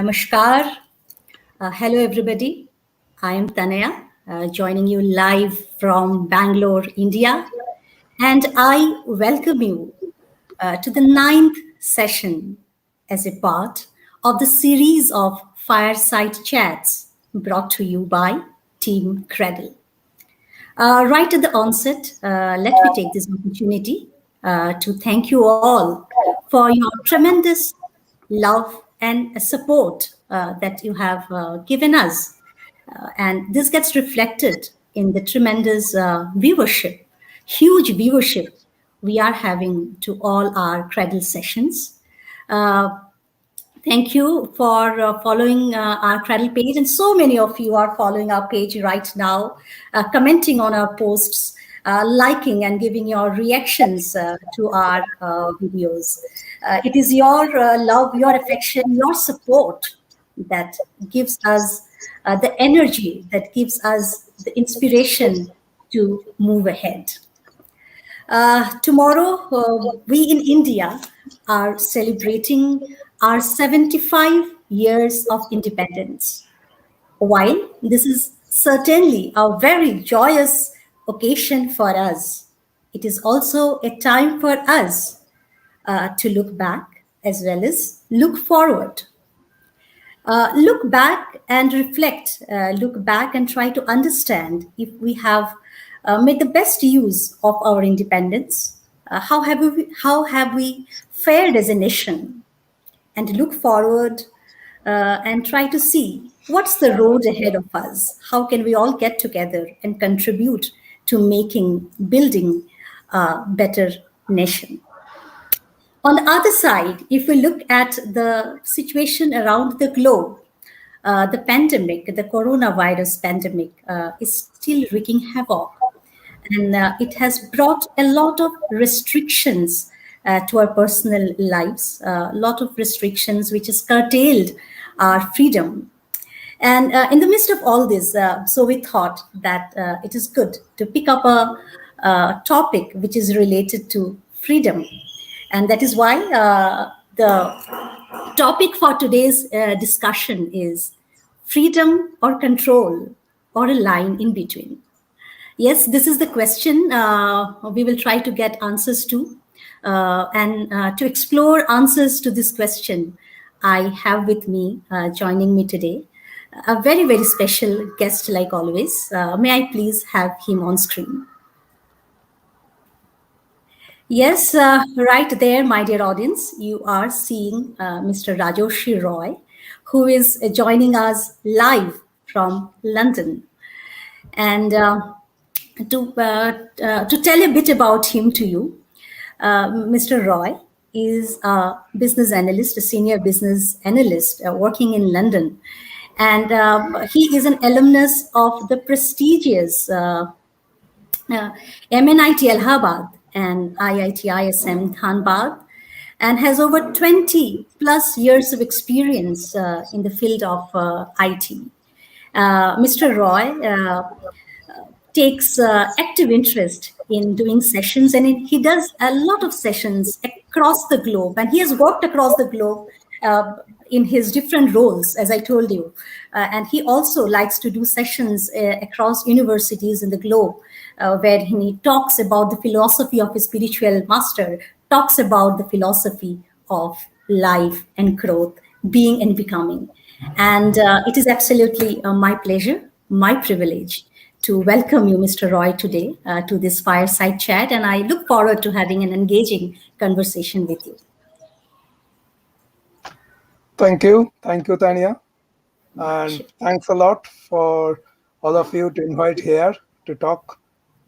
Namaskar. Hello, everybody. I am Tanaya, joining you live from Bangalore, India. And I welcome you to the ninth session as a part of the series of fireside chats brought to you by Team Credle. Right at the onset, let me take this opportunity to thank you all for your tremendous love and support that you have given us. And this gets reflected in the tremendous viewership, huge viewership we are having to all our Cradle sessions. Uh, Thank you for following our Cradle page. And so many of you are following our page right now, commenting on our posts, liking and giving your reactions to our videos. It is your love, your affection, your support that gives us the energy, that gives us the inspiration to move ahead. Tomorrow, we in India are celebrating our 75 years of independence. While this is certainly a very joyous occasion for us, it is also a time for us to look back as well as look forward. Look back and reflect, look back and try to understand if we have made the best use of our independence. How have we fared as a nation? And look forward and try to see what's the road ahead of us. How can we all get together and contribute to building a better nation? On the other side, if we look at the situation around the globe, the pandemic, the coronavirus pandemic, is still wreaking havoc. And it has brought a lot of restrictions to our personal lives, a lot of restrictions which has curtailed our freedom. And in the midst of all this, so we thought that it is good to pick up a topic which is related to freedom. And that is why the topic for today's discussion is freedom or control, or a line in between. Yes, this is the question we will try to get answers to. And to explore answers to this question, I have with me, joining me today, a very, very special guest like always. May I please have him on screen? Yes, right there, my dear audience, you are seeing Mr. Rajoshi Roy, who is joining us live from London. And to tell a bit about him to you, Mr. Roy is a business analyst, a senior business analyst working in London. And he is an alumnus of the prestigious MNIT Allahabad and IIT ISM Dhanbad, and has over 20 plus years of experience in the field of IT. Mr. Roy takes active interest in doing sessions, and he does a lot of sessions across the globe, and he has worked across the globe in his different roles, as I told you. And he also likes to do sessions across universities in the globe, where he talks about the philosophy of his spiritual master, talks about the philosophy of life and growth, being and becoming. And it is absolutely my pleasure, my privilege to welcome you, Mr. Roy, today to this fireside chat. And I look forward to having an engaging conversation with you. Thank you, Tanya. And thanks a lot for all of you to invite here to talk.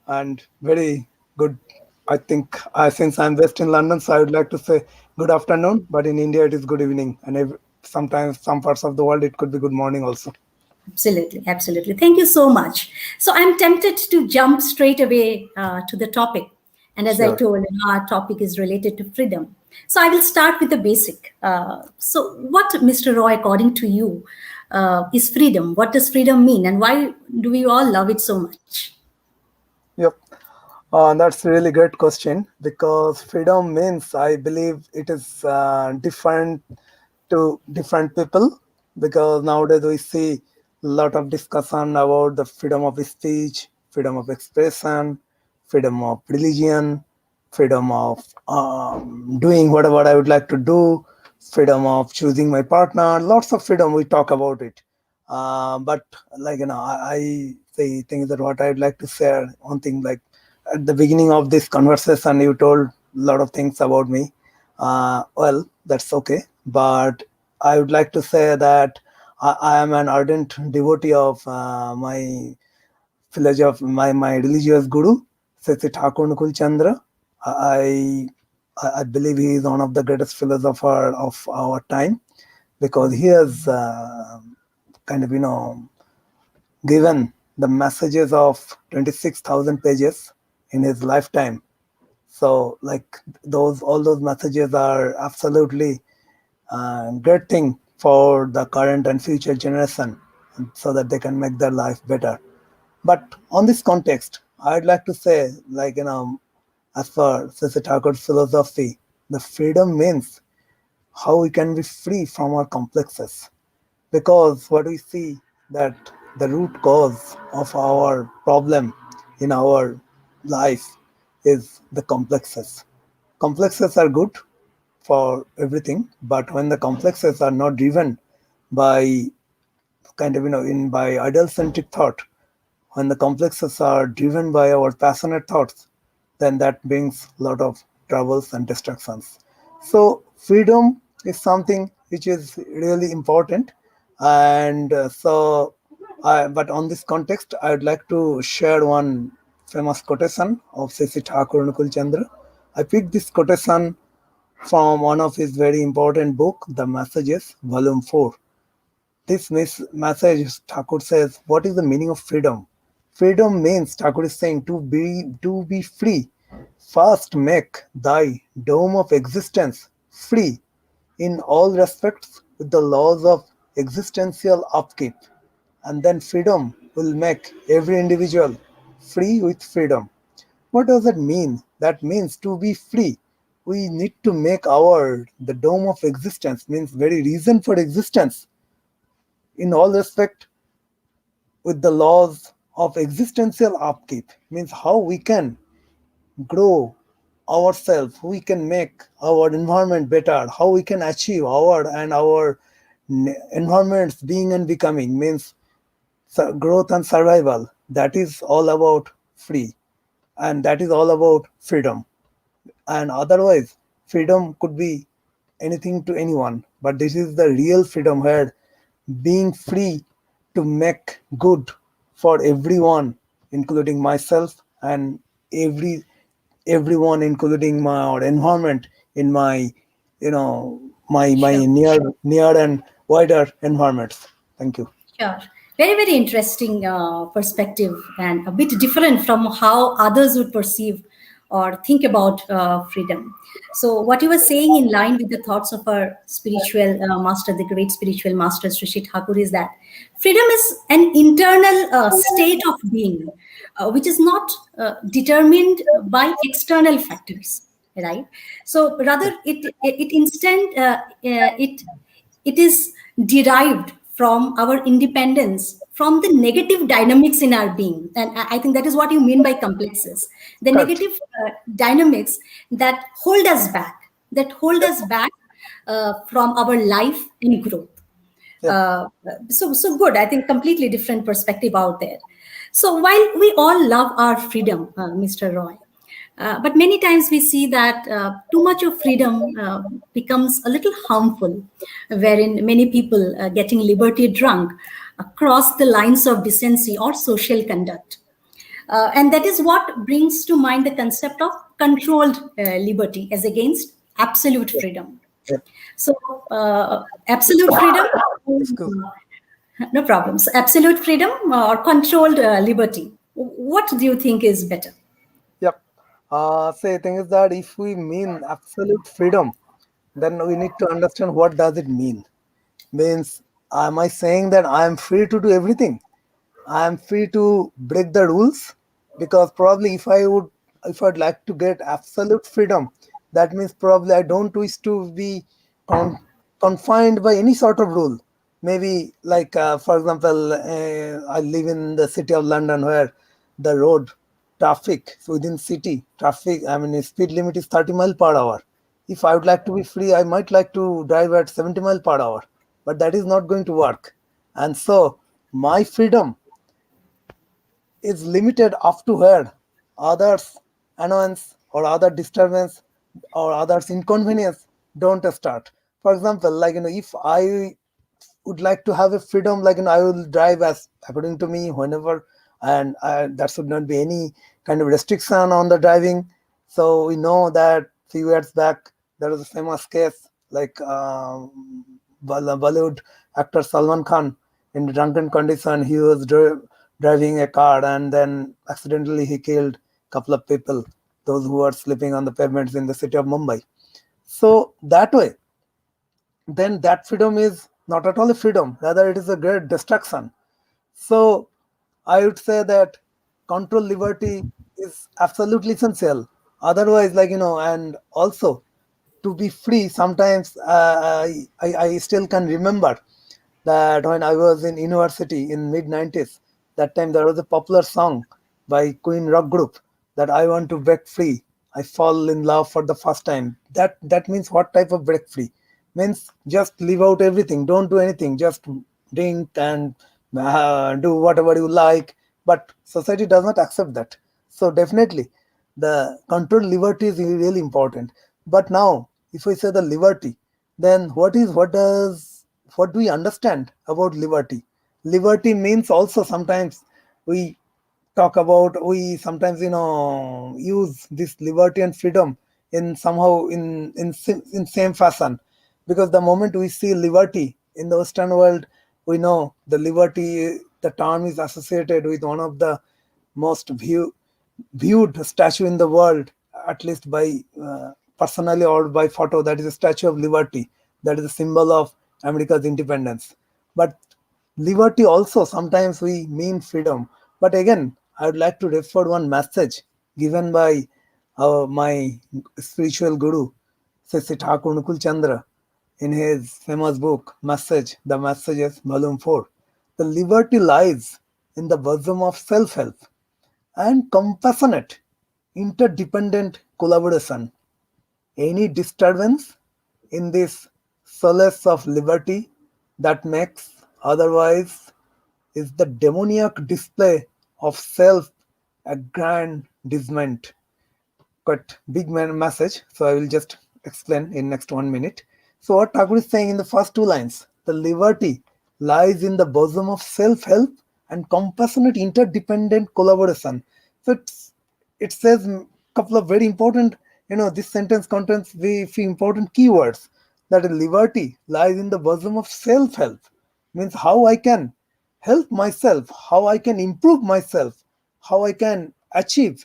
And very good. I think since I'm based in London, so I would like to say good afternoon, but in India it is good evening. And sometimes some parts of the world, it could be good morning also. Absolutely, absolutely. Thank you so much. So I'm tempted to jump straight away to the topic. And as I told you, our topic is related to freedom. So I will start with the basic. So what, Mr. Roy, according to you, is freedom? What does freedom mean? And why do we all love it so much? Yep. That's a really great question, because freedom means, I believe it is different to different people. because nowadays we see a lot of discussion about the freedom of speech, freedom of expression, freedom of religion, freedom of doing whatever I would like to do, freedom of choosing my partner. Lots of freedom we talk about it. But like I say things that what I'd like to share. One thing like at the beginning of this conversation, you told a lot of things about me. Well, that's okay. But I would like to say that I am an ardent devotee of my village of my religious guru, Seti Thakur Nukul Chandra. I I believe he is one of the greatest philosopher of our time because he has kind of given the messages of 26,000 pages in his lifetime. So like those all those messages are absolutely great thing for the current and future generation so that they can make their life better. But on this context, I'd like to say, like, as per Sisi Thakur's philosophy, the freedom means how we can be free from our complexes. Because what we see that the root cause of our problem in our life is the complexes. Complexes are good for everything, but when the complexes are not driven by in by ideal centric thought, when the complexes are driven by our passionate thoughts, then that brings a lot of troubles and distractions. So freedom is something which is really important, and but on this context, I would like to share one famous quotation of Sisi Thakur Nukul Chandra. I picked this quotation from one of his very important book, The Messages, Volume 4. This message, Thakur says, what is the meaning of freedom? Freedom means, Thakur is saying, to be free. First make thy dome of existence free in all respects with the laws of existential upkeep. And then freedom will make every individual free with freedom. What does that mean? That means to be free. We need to make our the dome of existence means very reason for existence in all respect with the laws of existential upkeep means how we can grow ourselves, we can make our environment better, how we can achieve our environments being and becoming means growth and survival. That is all about free, and that is all about freedom. And otherwise, freedom could be anything to anyone, but this is the real freedom where being free to make good for everyone, including myself and everyone, including my environment in my you know my Sure. near and wider environments. Thank you. Sure. Very, very interesting perspective and a bit different from how others would perceive or think about freedom. So, what you were saying in line with the thoughts of our spiritual master, the great spiritual master, Sri Thakur, is that freedom is an internal state of being, which is not determined by external factors, right? So, rather, it is derived from our independence from the negative dynamics in our being, and I think that is what you mean by complexes, the Correct. negative dynamics that hold us back, from our life and growth. Yep. So good. I think completely different perspective out there. So while we all love our freedom, Mr. Roy, but many times we see that too much of freedom becomes a little harmful, wherein many people getting liberty drunk across the lines of decency or social conduct. And that is what brings to mind the concept of controlled liberty as against absolute freedom. Yep. So, absolute freedom, Excuse. no problems. Absolute freedom or controlled liberty. What do you think is better? Yep. Say thing is that if we mean absolute freedom, then we need to understand what does it mean. Means am I saying that I am free to do everything? I am free to break the rules? Because probably if I'd like to get absolute freedom, that means probably I don't wish to be con- confined by any sort of rule. maybe like for example, I live in the city of London where the road traffic, so within city traffic, I mean speed limit is 30 mile per hour. If I would like to be free, I might like to drive at 70 mile per hour, but that is not going to work. And so my freedom is limited up to where others annoyance or other disturbance or others inconvenience don't start. For example, like if I would like to have a freedom, like I will drive as according to me whenever, and there should not be any kind of restriction on the driving. So we know that few years back there was a famous case like Bollywood actor Salman Khan, in a drunken condition he was driving a car, and then accidentally he killed a couple of people, those who were sleeping on the pavements in the city of Mumbai. So that way, then that freedom is not at all a freedom, rather it is a great distraction. So I would say that control liberty is absolutely essential. Otherwise, and also to be free, sometimes I still can remember that when I was in university in mid 90s, that time there was a popular song by Queen rock group that I want to break free. I fall in love for the first time. That means what type of break free? Means just leave out everything, don't do anything, just drink and do whatever you like. But society does not accept that. So definitely, the controlled liberty is really important. But now, if we say the liberty, then what do we understand about liberty? Liberty means also sometimes we we sometimes use this liberty and freedom in somehow in same fashion, because the moment we see liberty in the Western world, we know the term is associated with one of the most viewed statue in the world, at least by personally or by photo, that is a Statue of Liberty, that is a symbol of America's independence. But liberty also sometimes we mean freedom. But again, I would like to refer one message given by my spiritual guru, Sri Thakur Nukul Chandra, in his famous book Message, The Messages, Volume 4. The liberty lies in the bosom of self-help and compassionate, interdependent collaboration. Any disturbance in this solace of liberty that makes otherwise is the demoniac display of self aggrandizement. Quite big message, so I will just explain in next 1 minute. So what Thakur is saying in the first two lines, the liberty lies in the bosom of self-help and compassionate interdependent collaboration. So it says a couple of very important, this sentence contains very few important keywords, that liberty lies in the bosom of self-help, means how I can help myself, how I can improve myself, how I can achieve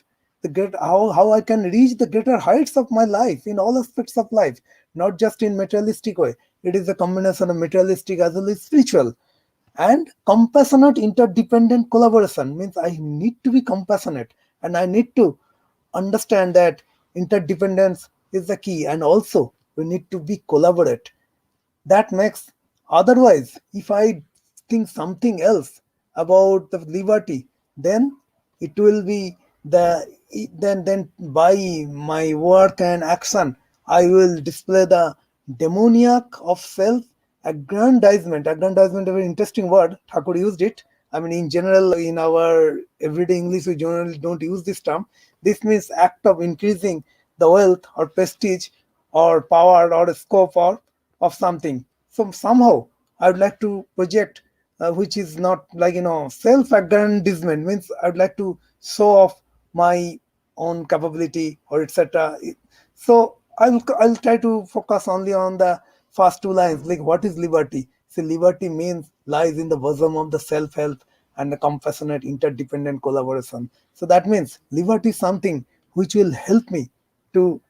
how I can reach the greater heights of my life in all aspects of life, not just in materialistic way. It is a combination of materialistic as well as spiritual. And compassionate interdependent collaboration means I need to be compassionate, and I need to understand that interdependence is the key, and also we need to be collaborate. That makes, otherwise if I think something else about the liberty, then it will be the then by my work and action I will display the demoniac of self aggrandizement. A very interesting word, Thakur used it. I mean, in general, in our everyday English we generally don't use this term. This means act of increasing the wealth or prestige or power or scope or of something. So somehow I would like to project, which is not like self-aggrandizement, means I would like to show off my own capability or etc. So I'll try to focus only on the first two lines. Like, what is liberty? See, liberty means lies in the bosom of the self-help and the compassionate interdependent collaboration. So that means liberty is something which will help me to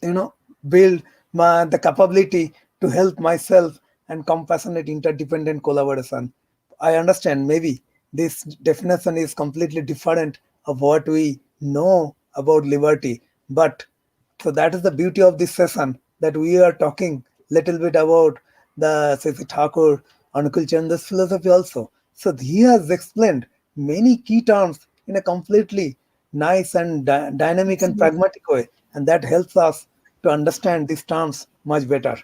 you know build the capability to help myself and compassionate interdependent collaboration. I understand maybe this definition is completely different of what we know about liberty, but so that is the beauty of this session, that we are talking little bit about the Sri Thakur, Anukul Chanda's philosophy also. So he has explained many key terms in a completely nice and dynamic and Absolutely. pragmatic way, and that helps us to understand these terms much better.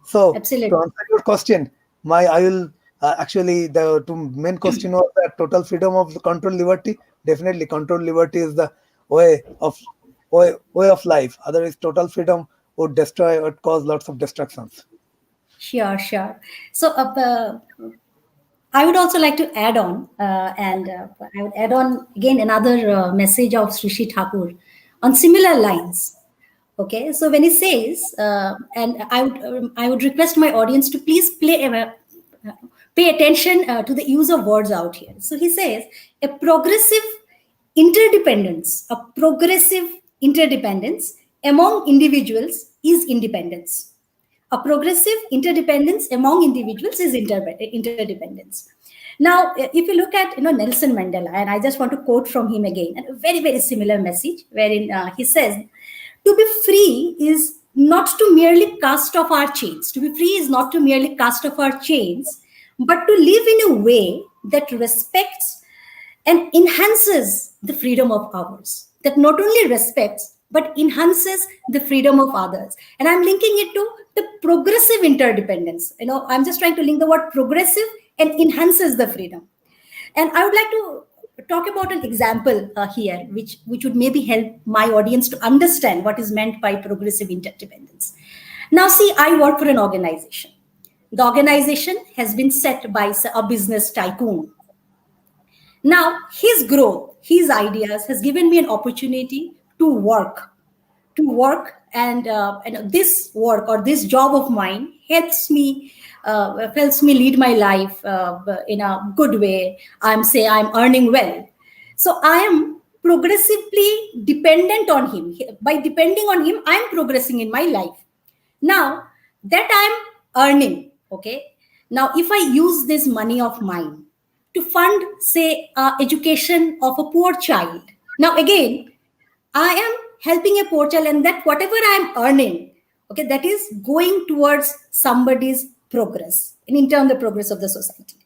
So to Absolutely. answer your question, I will actually the main question was that total freedom of the control liberty. Definitely, control liberty is the way of way of life. Otherwise, total freedom would destroy or cause lots of destructions. Sure, sure. So, I would also like to add on, and I would add on again another message of Srishi Thakur on similar lines. Okay, so when he says, and I would request my audience to please pay attention to the use of words out here. So he says, a a progressive interdependence among individuals is independence. A progressive interdependence among individuals is interdependence. Now, if you look at Nelson Mandela, and I just want to quote from him again, and a very very similar message, wherein he says, "To be free is not to merely cast off our chains. To be free is not to merely cast off our chains, but to live in a way that respects and enhances the freedom of others, that not only respects but enhances the freedom of others." And I'm linking it to the progressive interdependence. I'm just trying to link the word progressive and enhances the freedom. And I would like to talk about an example here, which would maybe help my audience to understand what is meant by progressive interdependence. Now, see, I work for an organization. The organization has been set by a business tycoon. Now, his growth, his ideas has given me an opportunity to work, and this work or this job of mine helps me lead my life in a good way. I'm earning well, so I am progressively dependent on him. By depending on him, I'm progressing in my life. Now that I'm earning, okay, now if I use this money of mine to fund, say, education of a poor child, now again I am helping a poor child, and that whatever I am earning, okay, that is going towards somebody's progress, and in turn the progress of the society.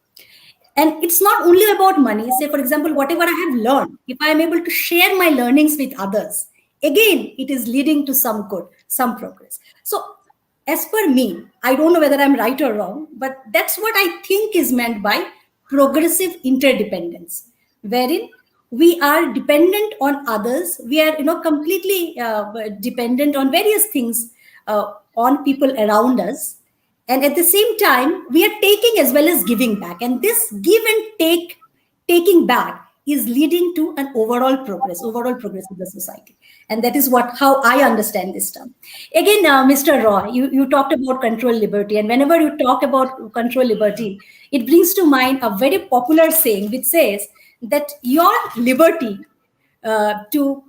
And it's not only about money. Say, for example, whatever I have learned, if I am able to share my learnings with others, again, it is leading to some good, some progress. So, as per me, I don't know whether I'm right or wrong, but that's what I think is meant by progressive interdependence, wherein we are dependent on others. We are, completely dependent on various things, on people around us, and at the same time we are taking as well as giving back, and this give and taking back is leading to an overall progress of the society. And that is what how I understand this term. Again, Mr. Roy, you talked about control liberty, and whenever you talk about control liberty, it brings to mind a very popular saying which says that your liberty to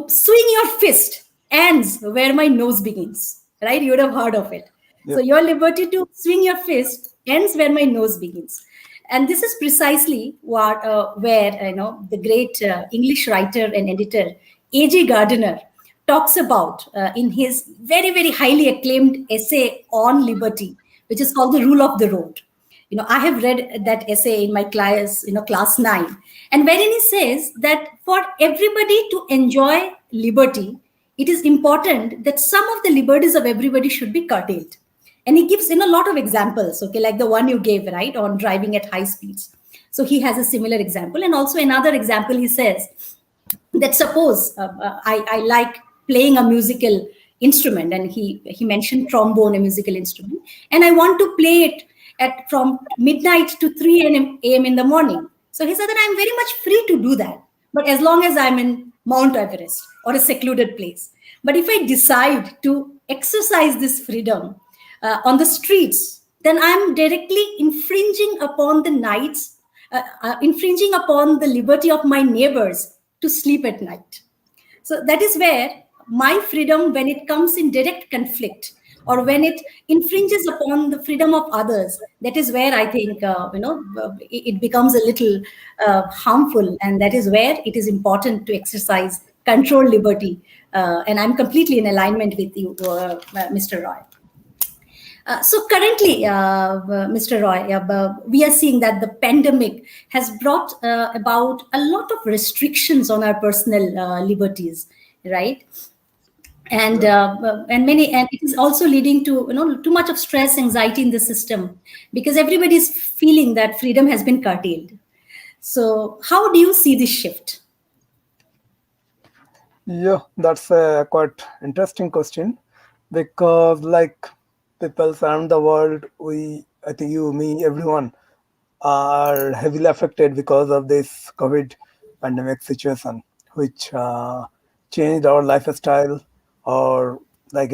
swing your fist ends where my nose begins. Right? You would have heard of it. So Yep. your liberty to swing your fist ends where my nose begins. And this is precisely where the great English writer and editor A.J. Gardiner talks about in his very very highly acclaimed essay on liberty, which is called The Rule of the Road. I have read that essay in my class 9, and wherein he says that for everybody to enjoy liberty, it is important that some of the liberties of everybody should be curtailed. And he gives a lot of examples, okay, like the one you gave, right, on driving at high speeds. So he has a similar example, and also another example he says that suppose I like playing a musical instrument, and he mentioned trombone, a musical instrument, and I want to play it at from midnight to 3 a.m. in the morning. So he said that I'm very much free to do that, but as long as I'm in Mount Everest or a secluded place. But if I decide to exercise this freedom on the streets, then I'm directly infringing upon infringing upon the liberty of my neighbors to sleep at night. So that is where my freedom, when it comes in direct conflict or when it infringes upon the freedom of others, that is where I think it becomes a little harmful, and that is where it is important to exercise control liberty. And I'm completely in alignment with you, Mr. Roy. So currently, Mr. Roy, we are seeing that the pandemic has brought about a lot of restrictions on our personal liberties, right? And Yeah. and it is also leading to too much of stress, anxiety in the system because everybody is feeling that freedom has been curtailed. So, how do you see this shift? Yeah, that's a quite interesting question because, like, people around the world, I think you, me, everyone are heavily affected because of this COVID pandemic situation, which changed our lifestyle, or, like,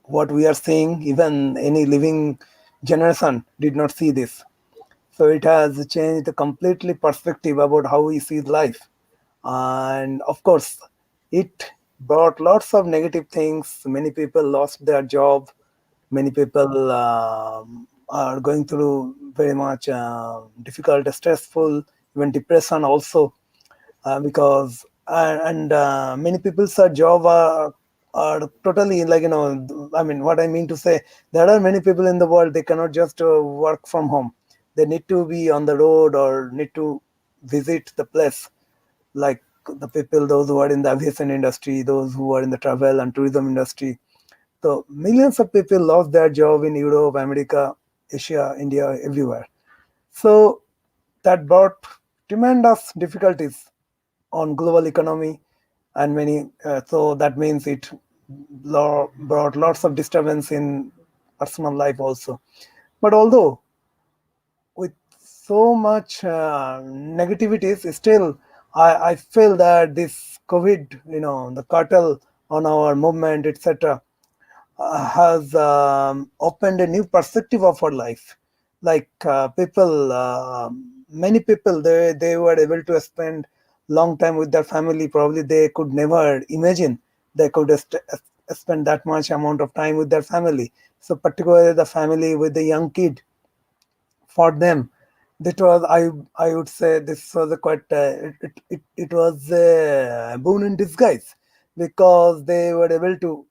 what we are seeing. Even any living generation did not see this, so it has changed the completely perspective about how we see life. And of course, it brought lots of negative things. Many people lost their job. Many people are going through very much difficult, stressful, even depression also, because and many people's job are totally, like, I mean, what I mean to say, there are many people in the world, they cannot just work from home. They need to be on the road or need to visit the place, like the people, those who are in the aviation industry, those who are in the travel and tourism industry. So millions of people lost their job in Europe, America, Asia, India, everywhere. So that brought tremendous difficulties on global economy, and many. So that means it brought lots of disturbance in personal life also. But although with so much negativities, still I feel that this COVID, the cartel on our movement, etc., has opened a new perspective of our life. Like, many people, they were able to spend long time with their family. Probably they could never imagine they could spend that much amount of time with their family. So particularly the family with the young kid, for them, that was, I would say, this was a quite it was a boon in disguise, because they were able to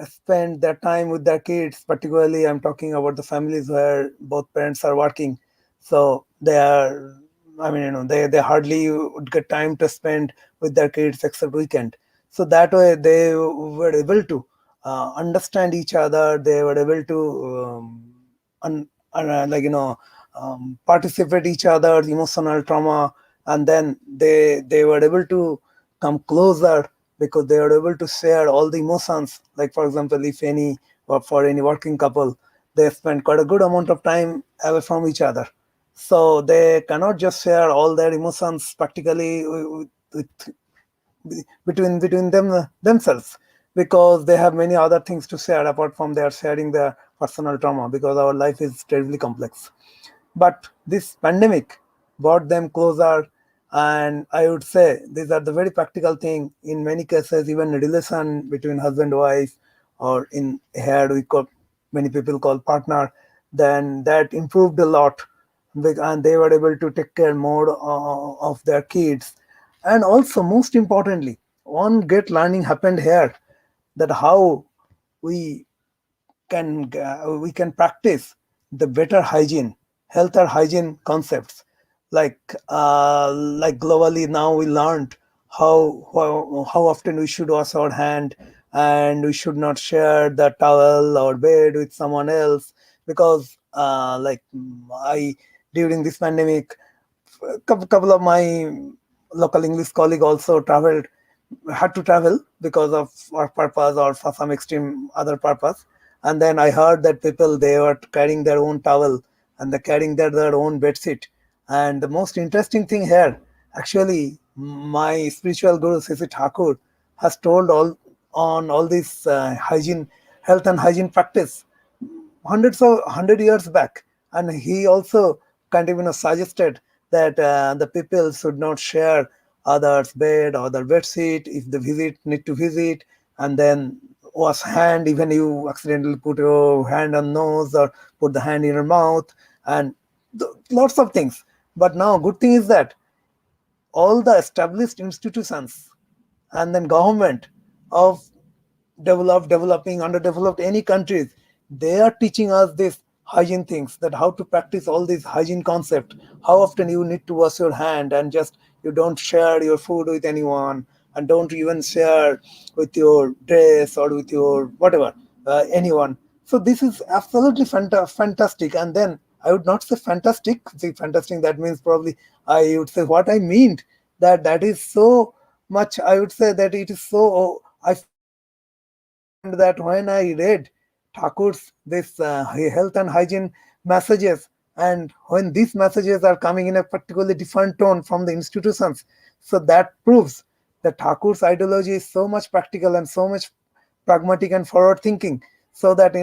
spend their time with their kids. Particularly, I'm talking about the families where both parents are working, so they are, I mean, they hardly would get time to spend with their kids except weekend. So that way they were able to understand each other. They were able to like, participate each other's emotional trauma, and then they were able to come closer, because they were able to share all the emotions. Like, for example, if any, or for any working couple, they spend quite a good amount of time away from each other, so they cannot just share all their emotions practically between themselves, because they have many other things to share apart from their sharing their personal trauma, because our life is terribly complex. But this pandemic brought them closer, and I would say these are the very practical thing. In many cases, even a relation between husband wife, or in here we call, many people call partner, then that improved a lot, and they were able to take care more of their kids. And also, most importantly, one great learning happened here, that how we we can practice the better hygiene, health or hygiene concepts. Like globally now we learned how often we should wash our hand, and we should not share the towel or bed with someone else, because I during this pandemic, couple of my local English colleague also had to travel because of work purpose or for some extreme other purpose. And then I heard that people, they were carrying their own towel, and they carrying their own bedsheet. And the most interesting thing here, actually, my spiritual guru Sisi Thakur has told all this hygiene, health and hygiene practice hundred years back, and he also kind of suggested that the people should not share others bed or their bed sheet. If they need to visit, and then wash hand, even you accidentally put your hand on nose or put the hand in your mouth, and lots of things. But now good thing is that all the established institutions and then government of developing, underdeveloped any countries, they are teaching us this hygiene things, that how to practice all these hygiene concept, how often you need to wash your hand, and just you don't share your food with anyone, and don't even share with your dress or with your whatever, anyone. So this is absolutely fantastic. And then I would not say fantastic. See, fantastic, that means probably I would say what I meant, that that is so much, I would say that it is so, I find that when I read Thakur's this health and hygiene messages, and when these messages are coming in a particularly different tone from the institutions, so that proves that Thakur's ideology is so much practical and so much pragmatic and forward thinking, so that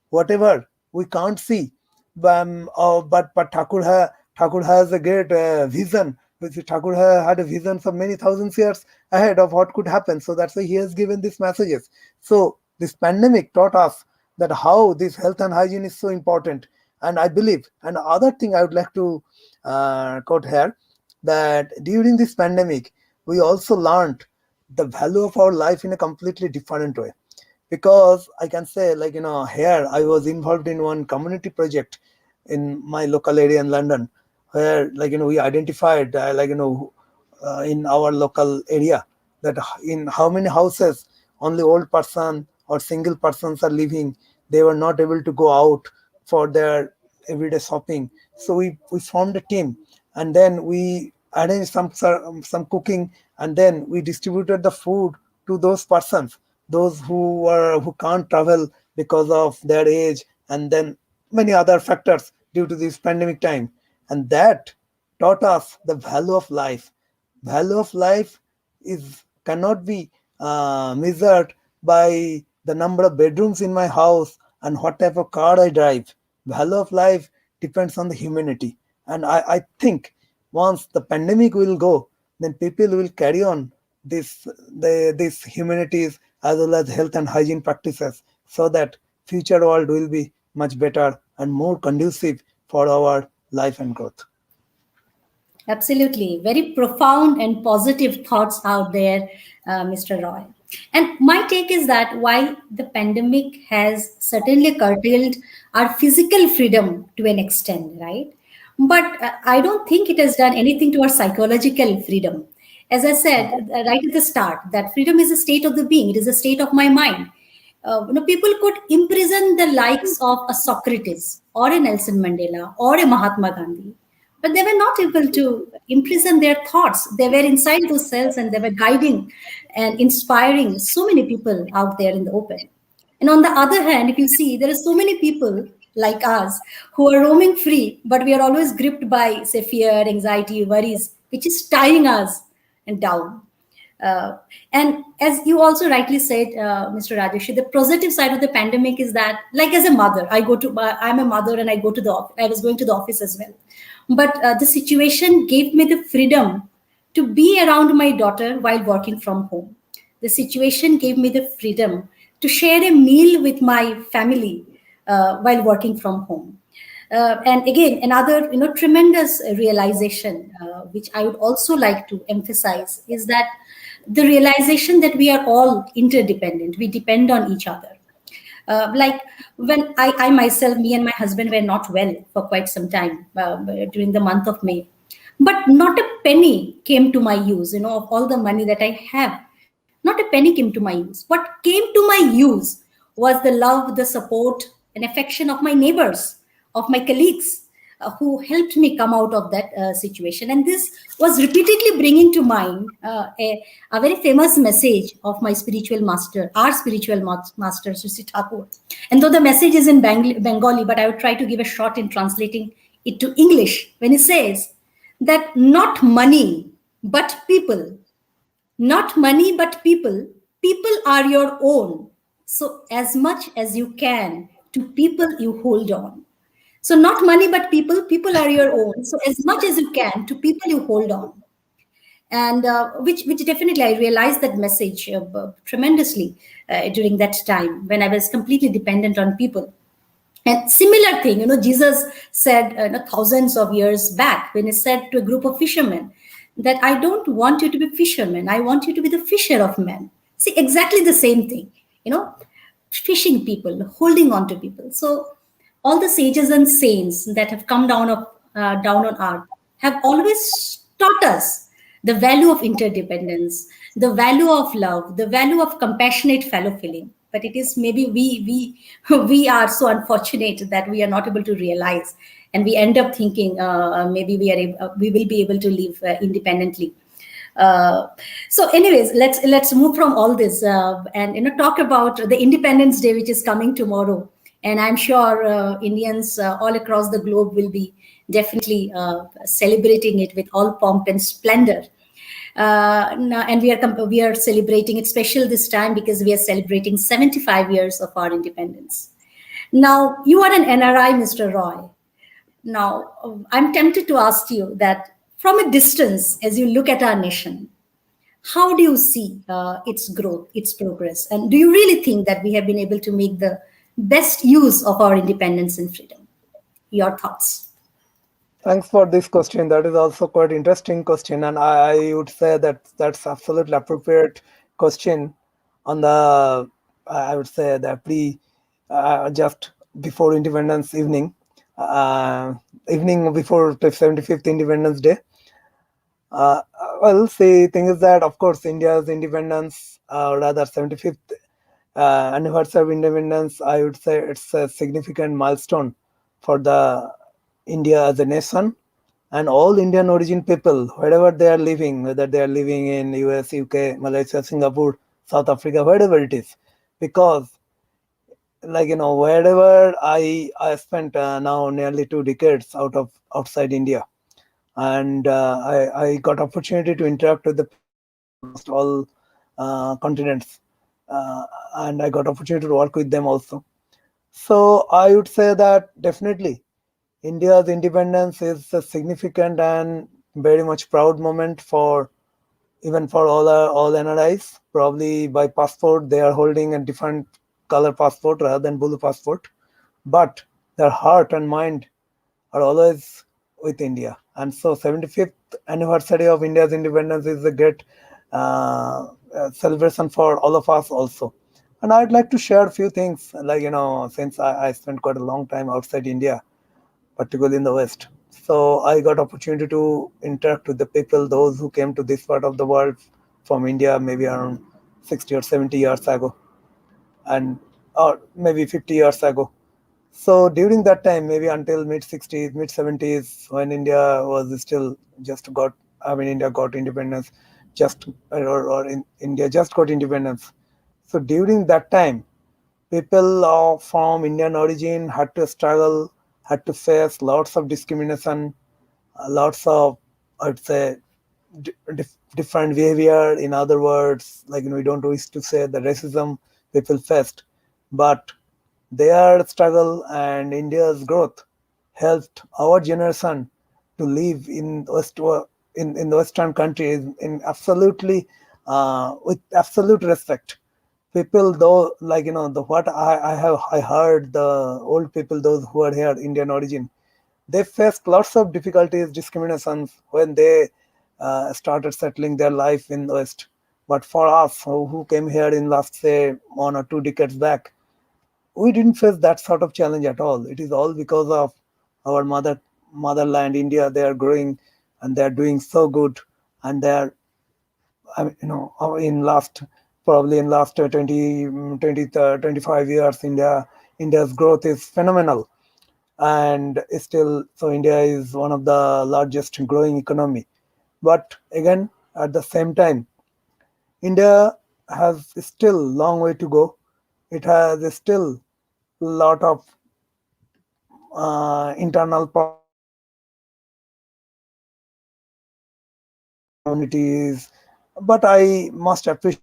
whatever we can't see, but Thakur has a great vision. Thakur had a vision for many thousands years ahead of what could happen. So that's why he has given these messages. So this pandemic taught us that how this health and hygiene is so important. And I believe, and other thing I would like to quote here, that during this pandemic, we also learned the value of our life in a completely different way. Because I can say, like, here I was involved in one community project in my local area in London, where, like, we identified, in our local area, that in how many houses only old person or single persons are living. They were not able to go out for their everyday shopping. So we formed a team, and then we arranged some cooking, and then we distributed the food to those persons, those who can't travel because of their age, and then many other factors due to this pandemic time. And that taught us the value of life. Value of life is cannot be measured by the number of bedrooms in my house and what type of car I drive. Value of life depends on the humanity. And I think once the pandemic will go, then people will carry on these humanities as well as health and hygiene practices, so that future world will be much better and more conducive for our life and growth. Absolutely. Very profound and positive thoughts out there, Mr. Roy. And my take is that while the pandemic has certainly curtailed our physical freedom to an extent, right? But I don't think it has done anything to our psychological freedom. As I said right at the start, that freedom is a state of the being, it is a state of my mind. People could imprison the likes of a Socrates or a Nelson Mandela or a Mahatma Gandhi, but they were not able to imprison their thoughts. They were inside those cells and they were guiding and inspiring so many people out there in the open. And on the other hand, if you see, there are so many people like us who are roaming free, but we are always gripped by, say, fear, anxiety, worries, which is tying us down. Uh, and as you also rightly said, Mr. Rajesh, the positive side of the pandemic is that, like as a mother, I'm a mother and I go to I was going to the office as well. But the situation gave me the freedom to be around my daughter while working from home. The situation gave me the freedom to share a meal with my family while working from home. And again, another tremendous realization, which I would also like to emphasize, is that the realization that we are all interdependent. We depend on each other. Like when I myself, me and my husband were not well for quite some time during the month of May, but not a penny came to my use. Of all the money that I have, not a penny came to my use. What came to my use was the love, the support, and affection of my neighbors, of my colleagues, who helped me come out of that situation. And this was repeatedly bringing to mind a very famous message of my spiritual master, our spiritual master, Sri Thakur. And though the message is in Bengali, but I would try to give a shot in translating it to English when he says that not money, but people, not money, but people are your own. So, as much as you can, to people you hold on. So not money, but people are your own. So as much as you can, to people you hold on. And which definitely I realized that message tremendously during that time when I was completely dependent on people. And similar thing, Jesus said thousands of years back when he said to a group of fishermen that I don't want you to be fishermen, I want you to be the fisher of men. See, exactly the same thing, you know fishing people, holding on to people. So all the sages and saints that have come down on earth have always taught us the value of interdependence, the value of love, the value of compassionate fellow feeling. But it is maybe we we are so unfortunate that we are not able to realize, and we end up thinking maybe we will be able to live independently. uh, so anyways, let's move from all this and talk about the Independence Day, which is coming tomorrow. And I'm sure Indians all across the globe will be definitely celebrating it with all pomp and splendor. And we are celebrating it special this time because we are celebrating 75 years of our independence. Now, you are an NRI, Mr. Roy. Now, I'm tempted to ask you that from a distance, as you look at our nation, how do you see its growth, its progress? And do you really think that we have been able to make the best use of our independence and freedom? Your thoughts? Thanks for this question. That is also quite interesting question, and I would say that that's absolutely appropriate question on the I would say the pre just before Independence evening, evening before the 75th Independence Day. Uh, well, the thing is that of course India's independence, rather 75th anniversary of independence, I would say it's a significant milestone for the India as a nation and all Indian origin people, wherever they are living, whether they are living in US, UK, Malaysia, Singapore, South Africa, wherever it is, because wherever I spent now nearly 2 decades outside India, and I got opportunity to interact with the people from almost all continents, and I got opportunity to work with them also. So I would say that definitely India's independence is a significant and very much proud moment for even for all NRIs. Probably by passport they are holding a different color passport rather than blue passport, but their heart and mind are always with India. And so 75th anniversary of India's independence is a great celebration for all of us also. And I'd like to share a few things, since I spent quite a long time outside India, particularly in the West. So I got opportunity to interact with the people, those who came to this part of the world from India maybe around 60 or 70 years ago, and or maybe 50 years ago. So during that time, maybe until mid 60s, mid 70s, when India was still just got, I mean, India got independence, just or in India just got independence. So during that time, people from Indian origin had to struggle, had to face lots of discrimination, lots of, I'd say, different behavior. In other words, we don't wish to say the racism people faced, but their struggle and India's growth helped our generation to live in in the Western countries in absolutely with absolute respect. People, though, the what I heard, the old people, those who are here Indian origin, they faced lots of difficulties, discriminations when they started settling their life in the West. But for us who came here in last say 1 or 2 decades back, we didn't face that sort of challenge at all. It is all because of our motherland, India. They are growing and they are doing so good, and they are, I mean, in last probably in last 20, 20 25 years, India's growth is phenomenal, and still, so India is one of the largest growing economy. But again, at the same time, India has still long way to go. It has still lot of internal problems, different communities. But I must appreciate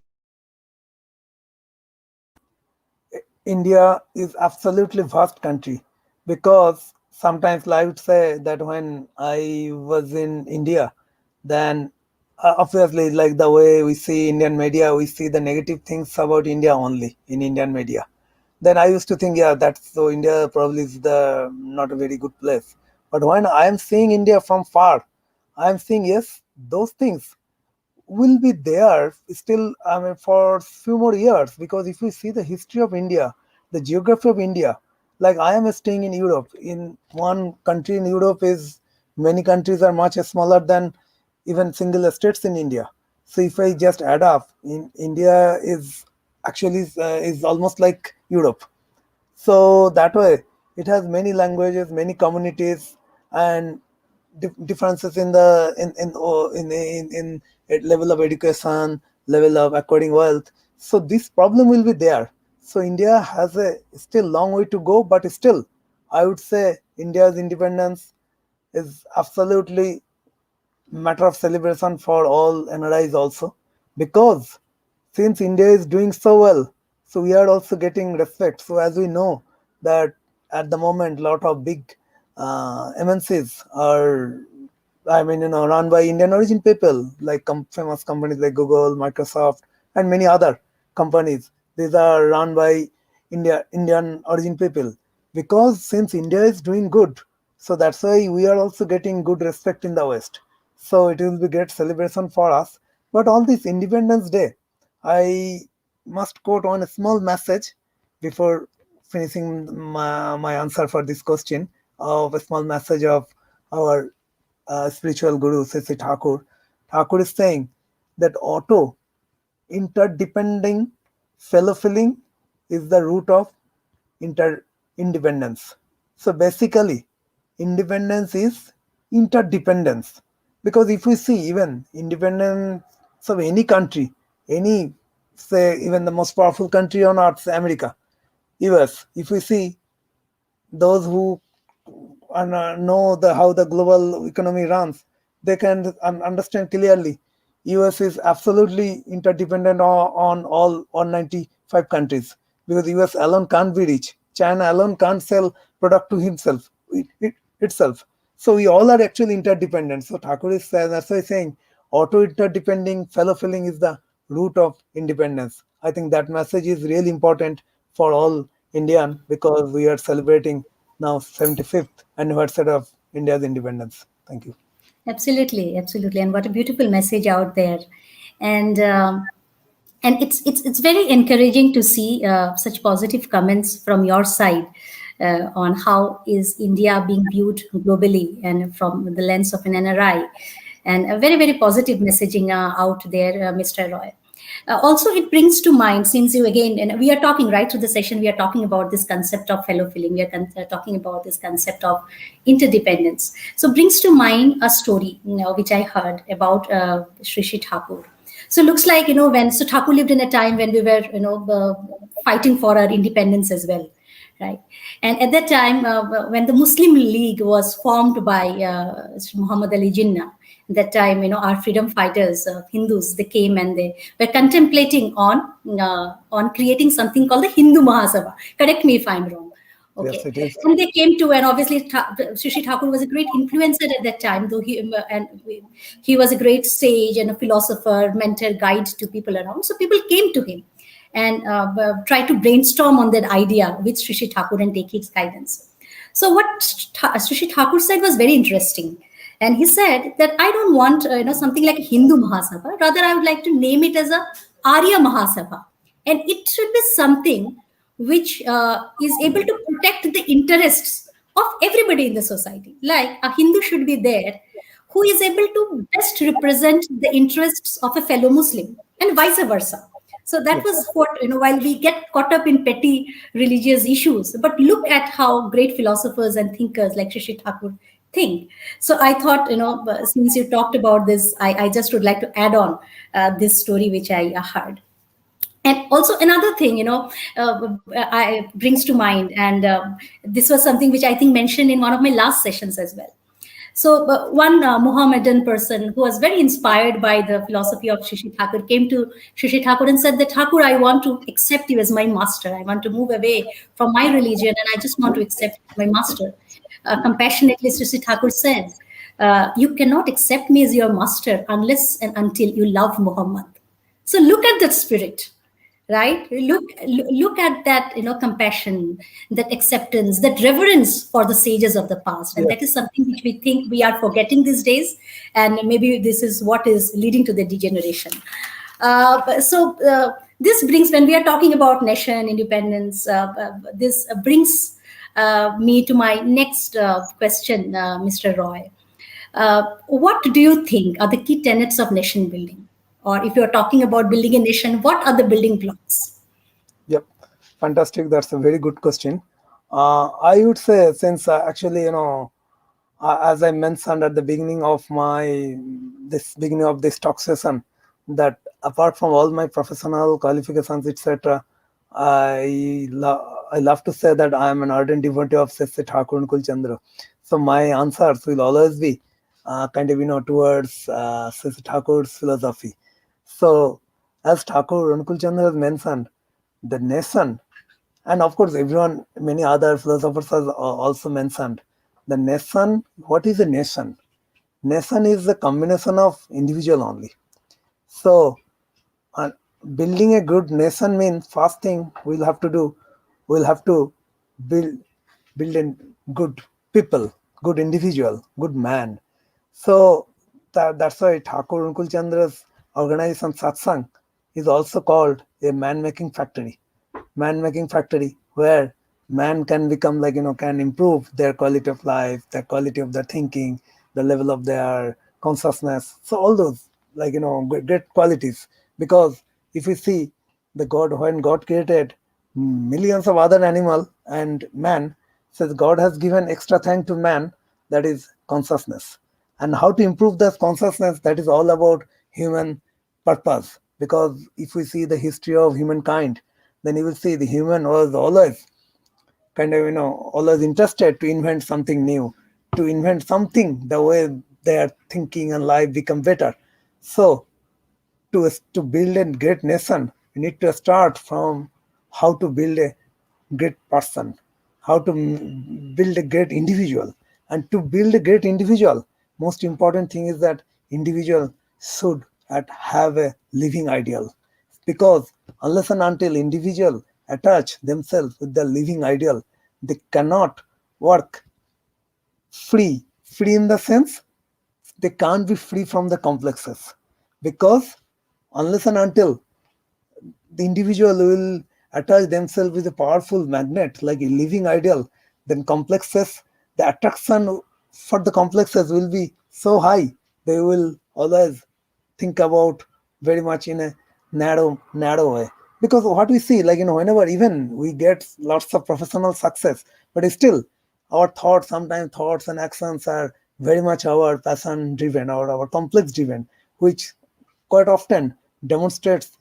India is absolutely vast country, because sometimes I would say that when I was in India, then obviously, like the way we see Indian media, we see the negative things about India only in Indian media. Then I used to think, yeah, that's so India probably is the not a very good place. But when I am seeing India from far, I am seeing, yes, those things will be there still, I mean, for few more years, because if we see the history of India, the geography of India. Like I am staying in Europe. In one country in Europe is many countries are much smaller than even single states in India. So if I just add up, in India is actually is almost like Europe. So that way, it has many languages, many communities, and differences in the in level of education, level of acquiring wealth. So this problem will be there. So India has a still long way to go, but still, I would say India's independence is absolutely matter of celebration for all NRIs also, because since India is doing so well, so we are also getting respect. So as we know that at the moment, lot of big MNCs are, I mean, run by Indian origin people, like famous companies like Google, Microsoft, and many other companies. These are run by Indian origin people. Because since India is doing good, so that's why we are also getting good respect in the West. So it will be great celebration for us. But on this Independence Day, I must quote on a small message before finishing my answer for this question, of a small message of our spiritual guru Sri Thakur. Thakur is saying that auto interdepending fellow feeling is the root of interdependence. So basically, independence is interdependence. Because if we see even independence of any country, any, say, even the most powerful country on earth, America, US, if we see those who know how the global economy runs, they can understand clearly. US is absolutely interdependent on all 195 countries, because US alone can't be rich. China alone can't sell product to himself itself. So we all are actually interdependent. So Thakur is saying, that's why he's saying auto interdepending fellow feeling is the root of independence. I think that message is really important for all Indian, because we are celebrating now 75th anniversary of India's independence. Thank you. Absolutely, absolutely, and what a beautiful message out there, and it's very encouraging to see such positive comments from your side on how is India being viewed globally and from the lens of an NRI, and a very positive messaging out there, Mr. Roy. Also, it brings to mind, since you again, and we are talking right through the session, we are talking about this concept of fellow feeling, we are talking about this concept of interdependence. So, brings to mind a story, which I heard about Sri Thakur. So, looks like, when so Thakur lived in a time when we were, fighting for our independence as well, right? And at that time, when the Muslim League was formed by Muhammad Ali Jinnah, that time, our freedom fighters, Hindus, they came and they were contemplating on creating something called the Hindu Mahasabha. Correct me if I'm wrong. Yes, Okay, it is. and they came to, and obviously Sri Thakur was a great influencer at that time, though he was a great sage and a philosopher, mentor, guide to people around. So people came to him and try to brainstorm on that idea with Sri Thakur and take his guidance. So what Sri Thakur said was very interesting, and he said that I don't want something like a Hindu Mahasabha. Rather, I would like to name it as a Arya Mahasabha, and it should be something which is able to protect the interests of everybody in the society. Like a Hindu should be there who is able to best represent the interests of a fellow Muslim, and vice versa. So that Yes. was what, while we get caught up in petty religious issues, but look at how great philosophers and thinkers like Sri Thakur think. So I thought, since you talked about this, I just would like to add on this story which I heard. And also another thing, I brings to mind, and this was something which I think mentioned in one of my last sessions as well. So one Mohammedan person who was very inspired by the philosophy of Sri Thakur came to Sri Thakur and said that, Thakur, I want to accept you as my master. I want to move away from my religion and I just want to accept my master. Compassionately, Sri Thakur said, you cannot accept me as your master unless and until you love Muhammad. So look at that spirit, right? Look at that, compassion, that acceptance, that reverence for the sages of the past, and that Yes. is something which we think we are forgetting these days, and maybe this is what is leading to the degeneration. So this brings, when we are talking about nation independence, this brings me to my next question, Mr. Roy. What do you think are the key tenets of nation building? Or if you're talking about building a nation, what are the building blocks? Yep, fantastic. That's a very good question. I would say, since actually, as I mentioned at the beginning of this talk session, that apart from all my professional qualifications, etc., I love to say that I am an ardent devotee of Sri Thakur and Kulchandra. So my answers will always be kind of towards Sri Thakur's philosophy. So as Thakur and Kulchandra has mentioned, the nation, and of course everyone, many other philosophers have also mentioned, the nation. What is a nation? Nation is the combination of individual only. So uh, building a good nation means, first thing we'll have to do, we'll have to build build a good people, good individual, good man. So that's why Thakur Ankul Chandra's organization Satsang is also called a man making factory. Man making factory, where man can become, like, can improve their quality of life, their quality of their thinking, the level of their consciousness. So all those, like, great qualities. Because if we see, the God, when God created millions of other animal and man, says God has given extra thing to man, that is consciousness. And how to improve this consciousness, that is all about human purpose. Because if we see the history of humankind, then you will see the human was always kind of, always interested to invent something new, to invent something, the way their thinking and life become better. So to build a great nation, we need to start from how to build a great person, how to build a great individual. And to build a great individual, most important thing is that individual should have a living ideal. Because unless and until individual attach themselves with the living ideal, they cannot work free in the sense, they can't be free from the complexes. Because unless and until the individual will attach themselves with a powerful magnet like a living ideal, then complexes, the attraction for the complexes will be so high, they will always think about very much in a narrow way. Because what we see, like, whenever even we get lots of professional success, but still our thoughts, sometimes thoughts and actions are very much our passion driven or our complex driven, which quite often demonstrates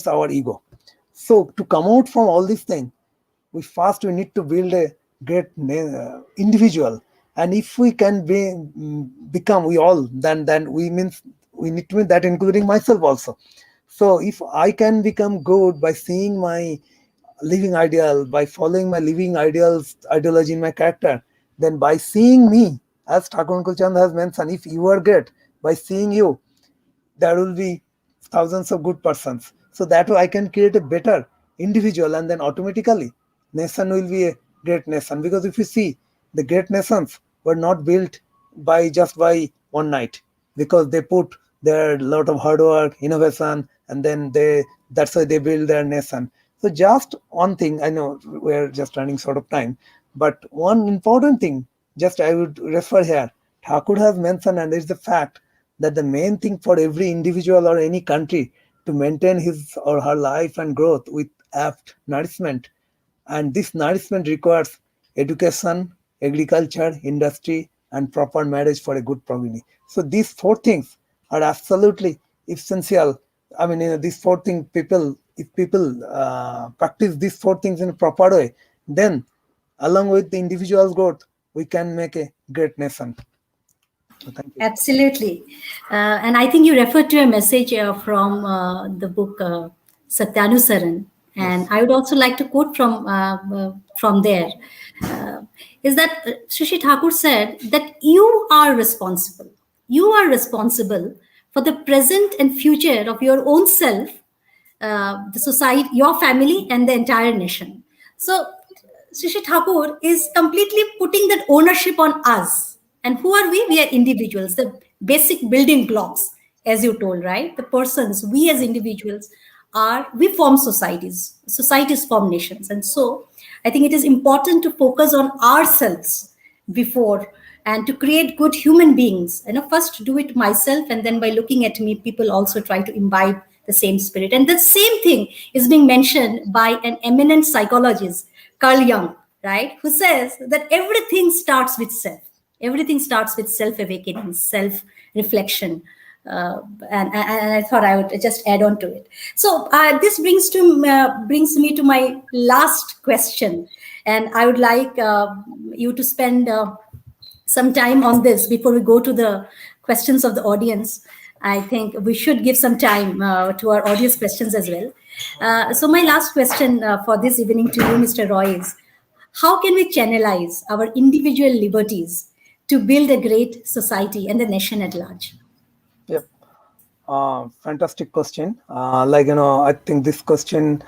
our ego. So to come out from all these things, we need to build a great individual. And if we can become, we all, then we need to mean that, including myself also. So if I can become good by seeing my living ideal, by following my living ideology in my character, then by seeing me, as Thakur Kulchand has mentioned, if you are great, by seeing you, there will be thousands of good persons. So that way I can create a better individual, and then automatically nation will be a great nation. Because if you see, the great nations were not built by one night, because they put their lot of hard work, innovation, and then that's why they build their nation. So just one thing, I know we're just running short of time, but one important thing just I would refer here, Thakur has mentioned, and it's the fact that the main thing for every individual or any country to maintain his or her life and growth with apt nourishment, and this nourishment requires education, agriculture, industry, and proper marriage for a good progeny. So these four things are absolutely essential. I mean, these four things, if people practice these four things in a proper way, then along with the individual's growth, we can make a great nation. So thank you. Absolutely. And I think you referred to a message from the book Satyanusaran. And Yes. I would also like to quote from there. Uh, is that Shishi Thakur said that you are responsible. You are responsible for the present and future of your own self, the society, your family, and the entire nation. So, Shishi Thakur is completely putting that ownership on us. And who are we? We are individuals, the basic building blocks, as you told, right? The persons, we as individuals we form societies. Societies form nations. And so I think it is important to focus on ourselves before, and to create good human beings. First do it myself, and then by looking at me, people also try to imbibe the same spirit. And the same thing is being mentioned by an eminent psychologist, Carl Jung, right? Who says that everything starts with self. Everything starts with self awakening, self reflection. And I thought I would just add on to it. So this brings me to my last question, and I would like you to spend some time on this before we go to the questions of the audience. I think we should give some time to our audience questions as well. So my last question for this evening to you, Mr. Roy, is how can we channelize our individual liberties to build a great society and the nation at large? Yep. Fantastic question. I think this question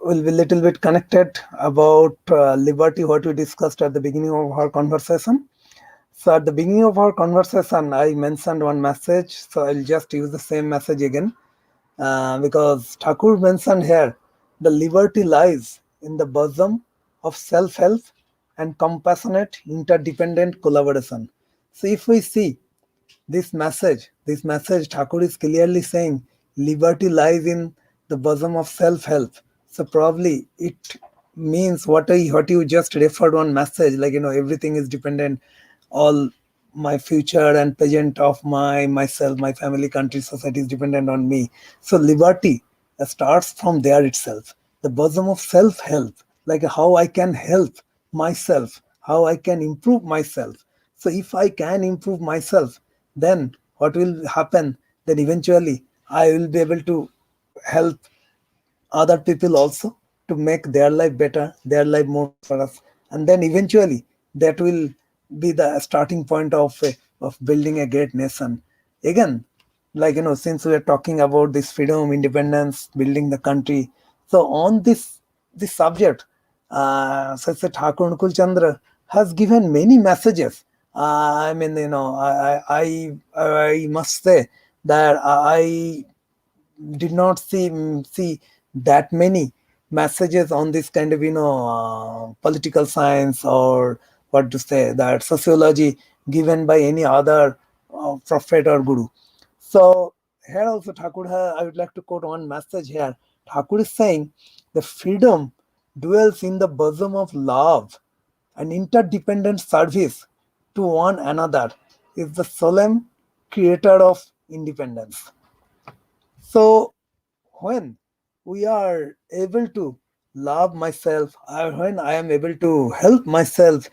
will be a little bit connected about liberty, what we discussed at the beginning of our conversation. So at the beginning of our conversation, I mentioned one message. So I'll just use the same message again, because Thakur mentioned here, the liberty lies in the bosom of self-help and compassionate interdependent collaboration. So if we see this message Thakur is clearly saying liberty lies in the bosom of self-help. So probably it means what you just referred one message, like everything is dependent, all my future and present of myself, my family, country, society is dependent on me. So liberty starts from there itself, the bosom of self-help, like how I can help myself, how I can improve myself. So if I can improve myself, then what will happen? Then eventually I will be able to help other people also to make their life better, their life more prosperous, and then eventually that will be the starting point of building a great nation. Again, since we are talking about this freedom, independence, building the country, so on this subject, Sir Thakur Nukul Chandra has given many messages. I must say that I did not see that many messages on this kind of political science, or what to say, that sociology, given by any other prophet or guru. So here also I would like to quote one message here. Thakur is saying the freedom dwells in the bosom of love and interdependent service to one another is the solemn creator of independence. So when we are able to love myself, when I am able to help myself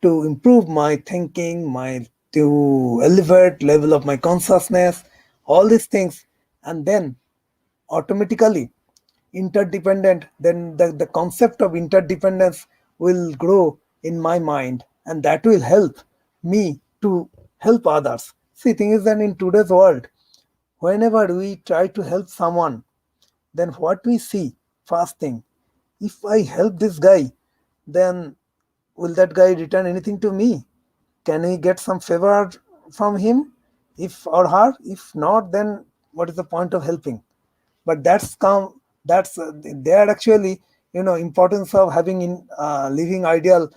to improve my thinking, my to elevate level of my consciousness, all these things, and then automatically interdependent, then the concept of interdependence will grow in my mind, and that will help me to help others. See, thing is that in today's world, whenever we try to help someone, then what we see, first thing, if I help this guy, then will that guy return anything to me? Can we get some favor from him, if or her? If not, then what is the point of helping? But that's there actually, importance of having in living ideal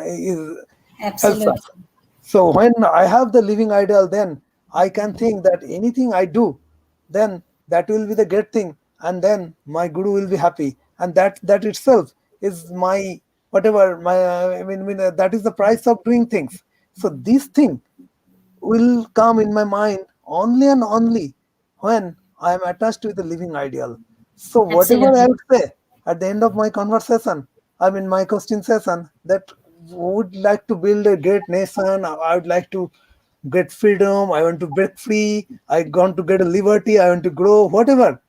is helps Absolutely. us. So when I have the living ideal, then I can think that anything I do, then that will be the great thing, and then my guru will be happy, and that itself is my whatever my that is the price of doing things. So this thing will come in my mind only and only when I am attached with the living ideal. So whatever I Absolutely. would say at the end of my conversation, my question session, that would like to build a great nation, I would like to get freedom, I want to break free, I want to get a liberty, I want to grow, whatever.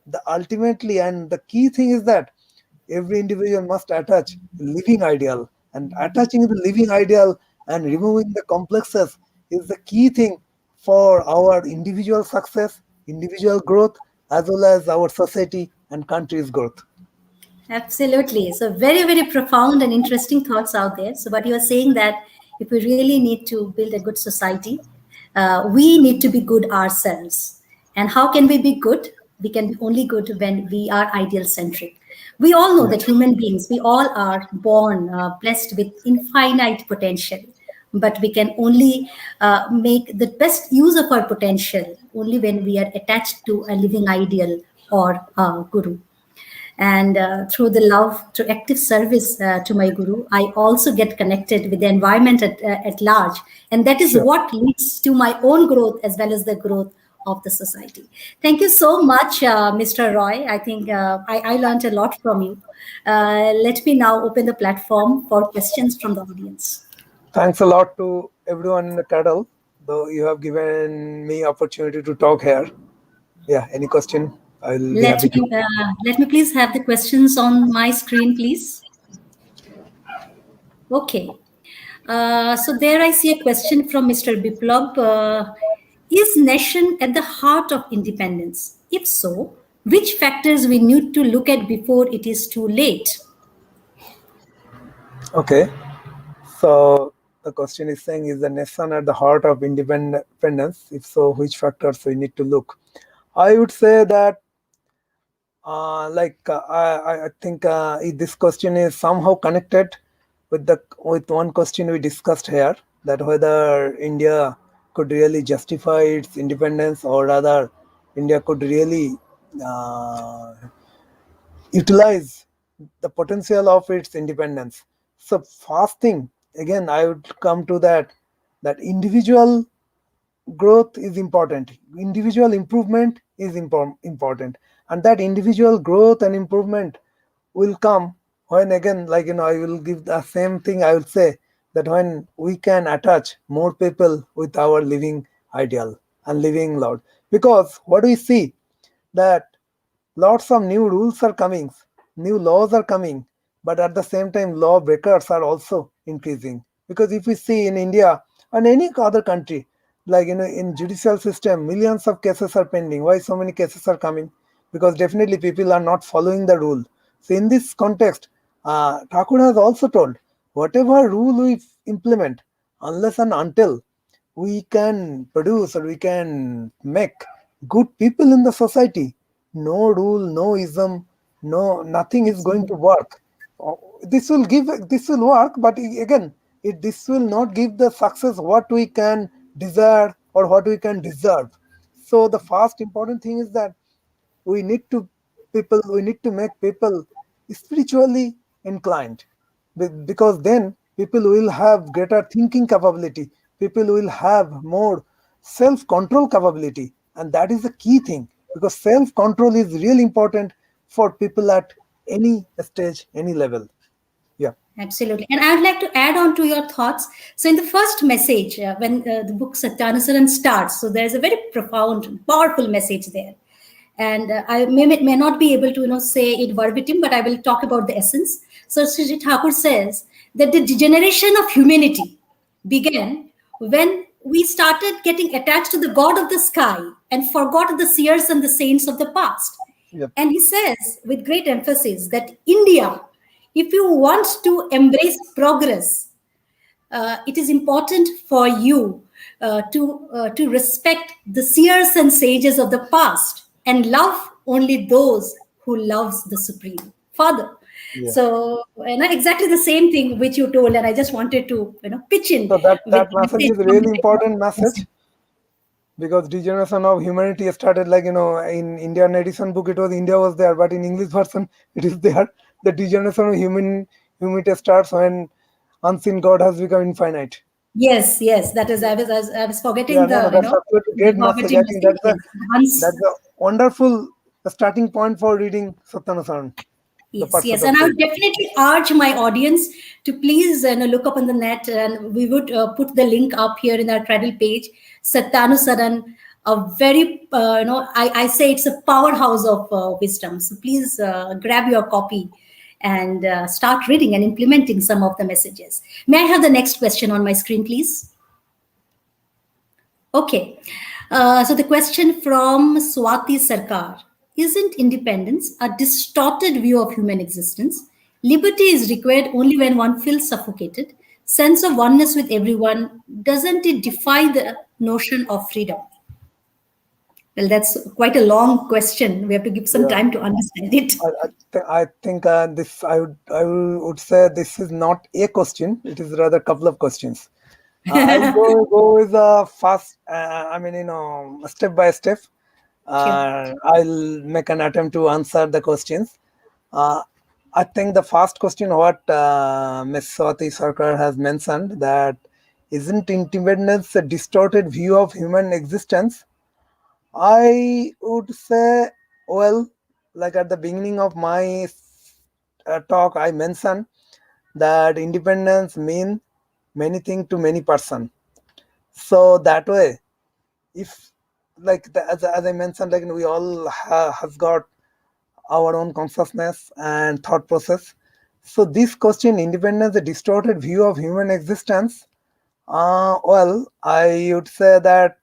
The ultimately and the key thing is that every individual must attach living ideal, and attaching the living ideal and removing the complexes is the key thing for our individual success, individual growth, as well as our society and country's growth. Absolutely. So very, very profound and interesting thoughts out there. So what you are saying that if we really need to build a good society, we need to be good ourselves. And how can we be good? We can be only good when we are ideal centric. We all know that human beings, we all are born blessed with infinite potential, but we can only make the best use of our potential only when we are attached to a living ideal or a guru. And through the love, through active service to my guru, I also get connected with the environment at large. And that is Sure. what leads to my own growth as well as the growth of the society. Thank you so much, Mr. Roy. I think I learned a lot from you. Let me now open the platform for questions from the audience. Thanks a lot to everyone in the cattle, though you have given me opportunity to talk here. Yeah, any question? I'll be Let happy to. me let me please have the questions on my screen, please. Okay. So there I see a question from Mr. Biplab. Is nation at the heart of independence? If so, which factors we need to look at before it is too late? Okay. So the question is saying, is the nation at the heart of independence? If so, which factors we need to look? I would say that, I think this question is somehow connected with one question we discussed here, that whether India could really justify its independence, or rather, India could really uh, utilize the potential of its independence. So first thing, again, I would come to that individual growth is important, individual improvement is important, and that individual growth and improvement will come when, again, I will give the same thing, I will say that when we can attach more people with our living ideal and living Lord. Because what we see, that lots of new rules are coming, new laws are coming, but at the same time, law breakers are also increasing. Because if we see in India and any other country, in judicial system, millions of cases are pending. Why so many cases are coming? Because definitely people are not following the rule. So in this context, Thakur has also told, whatever rule we implement, unless and until we can produce or we can make good people in the society, no rule, no ism, no nothing is going to work. This will work, but again, this will not give the success what we can desire or what we can deserve. So the first important thing is that we need to make people spiritually inclined. Because then people will have greater thinking capability, people will have more self control capability, and that is the key thing, because self control is really important for people at any stage, any level. Yeah. Absolutely. And I would like to add on to your thoughts. So, in the first message, when the book Satyanusaran starts, so there's a very profound, powerful message there. And I may not be able to say it verbatim, but I will talk about the essence. So, Sri Thakur says that the degeneration of humanity began when we started getting attached to the God of the sky and forgot the seers and the saints of the past. Yep. And he says with great emphasis that India, if you want to embrace progress, it is important for you to respect the seers and sages of the past and love only those who loves the Supreme Father. Yeah. So, exactly the same thing which you told, and I just wanted to pitch in So with that the message message is from really important the message, because degeneration of humanity started, in Indian edition book it was India was there, but in English version it is there. The degeneration of humanity starts when unseen God has become infinite. yes, that is I was Yeah, forgetting no, no, the that's absolutely the great message. I verbatim think message. Yes, once. that's a wonderful starting point for reading Satyanusaran, the Yes, Pursuit yes, of and I Truth. would definitely urge my audience to please look up on the net, and we would put the link up here in our Cradle page. Satyanusaran, a very I say it's a powerhouse of wisdom. So please grab your copy and start reading and implementing some of the messages. May I have the next question on my screen, please? Okay. So the question from Swati Sarkar: isn't independence a distorted view of human existence? Liberty is required only when one feels suffocated. Sense of oneness with everyone, doesn't it defy the notion of freedom? Well, that's quite a long question. We have to give some Yeah. time to understand it. I think this I would say this is not a question. It is rather a couple of questions. I'll go with the first. I mean, step by step. Sure. I'll make an attempt to answer the questions. Uh, I think the first question, what Ms. Swati Sarkar has mentioned, that isn't independence a distorted view of human existence? I would say, well, like at the beginning of my talk, I mentioned that independence mean many things to many person. So that way, if like as I mentioned, like we all has got our own consciousness and thought process. So this question, independence, a distorted view of human existence. Well, I would say that,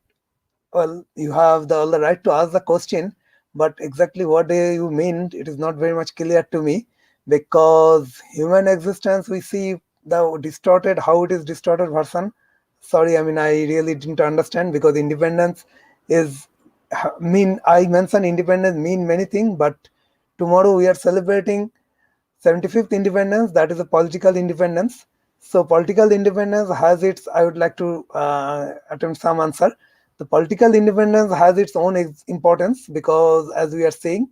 well, you have all the right to ask the question, but exactly what do you mean? It is not very much clear to me, because human existence we see the distorted, how it is distorted version. Sorry, I mean I really didn't understand, because independence is mean, I mentioned independence mean many things, but tomorrow we are celebrating 75th independence, that is a political independence. So political independence has its, I would like to attempt some answer. The political independence has its own importance, because as we are saying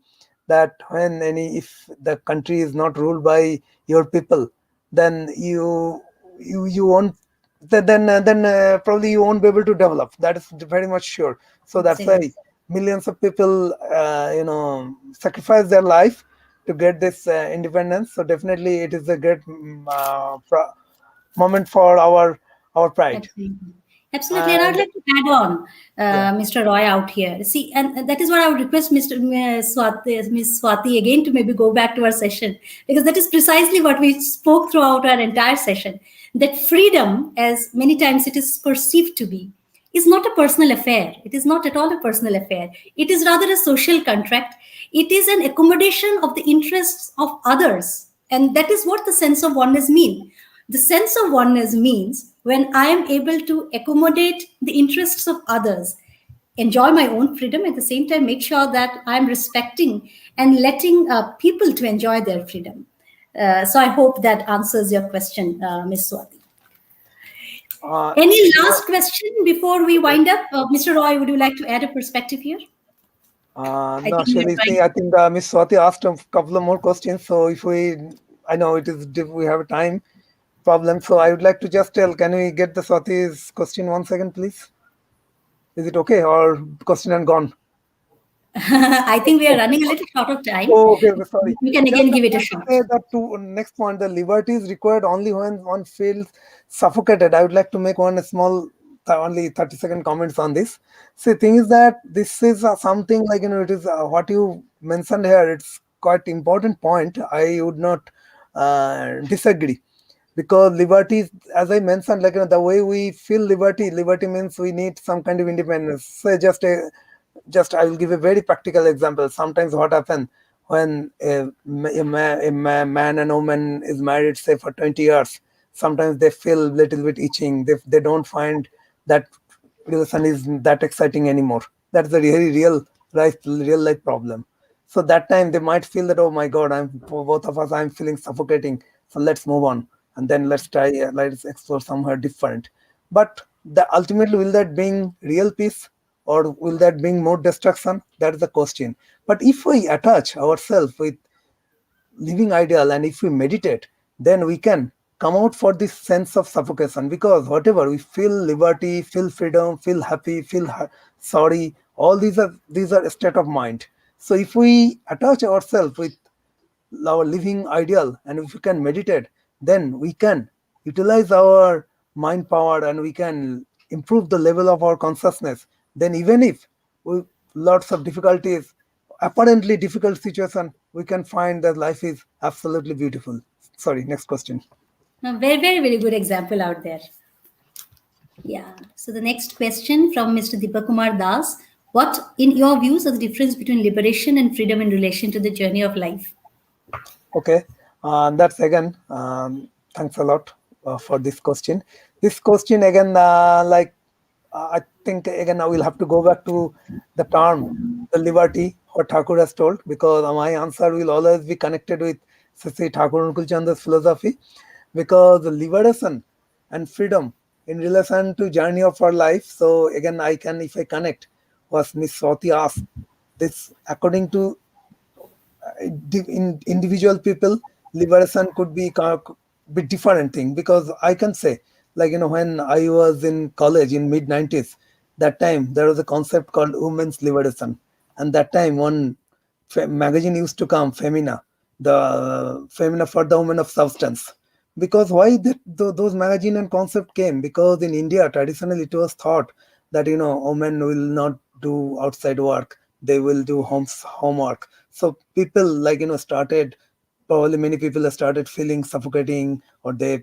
that when any, if the country is not ruled by your people, then you won't, then probably you won't be able to develop. That is very much sure. So that's Absolutely. why millions of people sacrifice their life to get this independence. So definitely it is a great moment for our pride. Absolutely. Absolutely. And I would And like to add on, yeah. Mr. Roy out here. See, and that is what I would request Ms. Swati again to maybe go back to our session, because that is precisely what we spoke throughout our entire session. That freedom, as many times it is perceived to be, is not a personal affair. It is not at all a personal affair. It is rather a social contract. It is an accommodation of the interests of others. And that is what the sense of oneness means. The sense of oneness means when I am able to accommodate the interests of others, enjoy my own freedom, at the same time make sure that I'm respecting and letting people to enjoy their freedom. So I hope that answers your question, Ms. Swati. uh, Any yeah. last question before we Okay. wind up? Mr. Roy, would you like to add a perspective here? I No, think we are actually, trying. see, I think Miss Swati asked a couple of more questions. So if we, I know it is, we have a time problem. So I would like to just tell, can we get the Swati's question once again, please? Is it okay, or question and gone? I think we are running a little short of time. Oh, okay, okay, sorry. We can Just again I give it a want to shot. say that to next point, the liberty is required only when one feels suffocated. I would like to make one small, only 30-second comments on this. See, thing is that this is something like, it is what you mentioned here. It's quite important point. I would not disagree, because liberty is, as I mentioned, like, the way we feel liberty means we need some kind of independence. Say just I will give a very practical example. Sometimes what happens when a man and woman is married, say for 20 years, sometimes they feel a little bit itching. They don't find that relation is that exciting anymore. That's a really real life problem. So that time they might feel that, oh my god, I'm, for both of us, I'm feeling suffocating, so let's move on, and then let's explore somewhere different. But ultimately, will that bring real peace, or will that bring more destruction? That is the question. But if we attach ourselves with living ideal, and if we meditate, then we can come out for this sense of suffocation, because whatever we feel, liberty, feel freedom, feel happy, feel sorry, all these are a state of mind. So if we attach ourselves with our living ideal, and if we can meditate, then we can utilize our mind power, and we can improve the level of our consciousness. Then even if we lots of difficulties, apparently difficult situation, we can find that life is absolutely beautiful. Sorry, next question. A very, very, very good example out there. Yeah. So the next question from Mr. Deepak Kumar Das. What, in your views, are the difference between liberation and freedom in relation to the journey of life? Okay, that's again. Thanks a lot for this question. This question again, like, I think again I will have to go back to the term, the liberty, what Thakur has told, because my answer will always be connected with Sri Thakur Ankul Chandra's philosophy, because the liberation and freedom in relation to journey of our life. So again, I can, if I connect what Miss Swati asked, this according to in individual people, liberation could be be different thing, because I can say, like, when I was in college in mid 90s, that time there was a concept called women's liberation, and that time one magazine used to come, Femina, the Femina for the women of substance. Because why those magazine and concept came, because in India traditionally it was thought that women will not do outside work, they will do homework. So people, like, started, probably many people have started feeling suffocating, or they